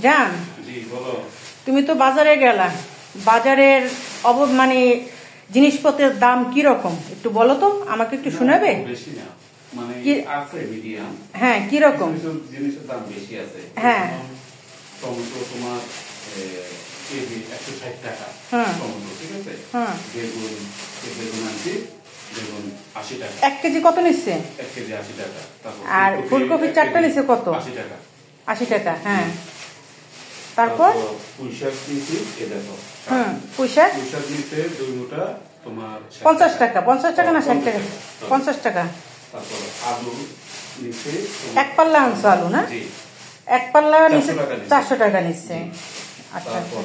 জান, জি বলো। তুমি তো বাজারে গেলা, বাজারের মানে জিনিসপত্রের দাম কি রকম একটু বলো তো, আমাকে একটু শোনাবে? বেশি না, মানে আছে মিডিয়াম। হ্যাঁ, কি রকম জিনিসের দাম বেশি আছে। হ্যাঁ, টমেটো তোমার কেজি 160 টাকা টমেটো, ঠিক আছে। বেগুন আনছি, বেগুন 80 টাকা। 1 কেজি কত নিচ্ছে? 1 কেজি 80 টাকা। আর ফুলকপি চারটা নিচ্ছে কত? 80 টাকা। 80 টাকা, হ্যাঁ। তারপর পুঁইশাক নিয়েছি, এ দেখো। পুঁইশাক নিচ্ছে 2 মুঠা তোমার 50 টাকা। 50 টাকা না 60 টাকা? 50 টাকা। তারপর আলু নিচ্ছে, এক পাল্লা আনছো আলু না? জি। এক পাল্লা নিচ্ছে 400 টাকা নিচ্ছে। আচ্ছা। তারপর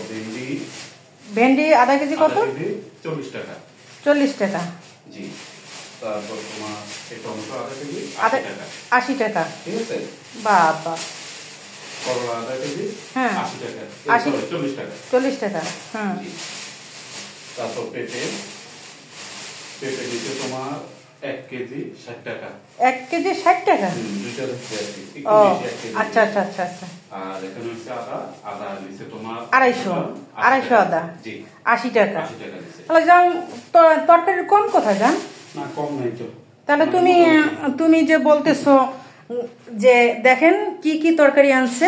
ভেন্ডি আধা কেজি কত? 40 টাকা। 40 টাকা, জি। তারপর তোমার এই টমেটো আধা কেজি 80 টাকা, ঠিক আছে। বাবা। করলা আধা কেজি 80 টাকা। 40 টাকা। 40 টাকা, হ্যাঁ। তারপর পেঁপে দিতে তোমার 1 কেজি 60 টাকা। 1 কেজি 60 টাকা? দুইটা দিচ্ছে আর কি, একটু ও বেশি 1 কেজি। আচ্ছা আচ্ছা আচ্ছা আচ্ছা। আর এখানে হচ্ছে আদা নিচ্ছে তোমার 250 আদা। জি, 80 টাকা। 80 টাকা দিচ্ছে। তাহলে যান, তরকারির কম কোথায় যান? না, কম নাই তো। তাহলে তুমি যে বলতেছো যে দেখেন কি কি তরকারি আনছে।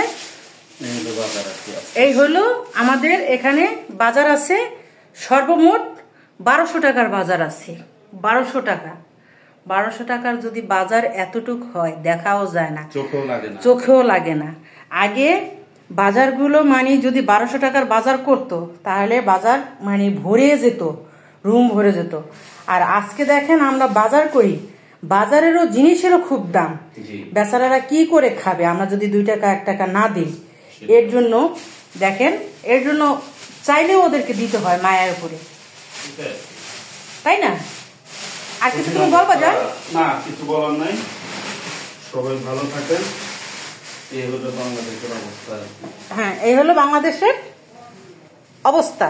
এই হলো আমাদের এখানে বাজার আছে, সর্বমোট 1200 টাকার বাজার আছে। 1200 টাকা। 1200 টাকার যদি বাজার এতটুক হয়, দেখাও যায় না, চোখেও লাগে না। আগে বাজারগুলো মানে যদি 1200 টাকার বাজার করতো, তাহলে বাজার মানে ভরে যেত, রুম ভরে যেত। আর আজকে দেখেন আমরা বাজার করি, বাজারেরও জিনিসেরও খুব দাম। বেচারারা কি করে খাবে আমরা যদি 2 টাকা 1 টাকা না দিই? এর জন্য দেখেন, এর জন্য চাইলেও ওদেরকে দিতে হয় মায়ের উপরে, তাই না? আর কিছু তুমি বলবা যা? না, কিছু বলার নাই। সবাই ভালো থাকেন। এই হলো বাংলাদেশের অবস্থা। হ্যাঁ, এই হলো বাংলাদেশের অবস্থা।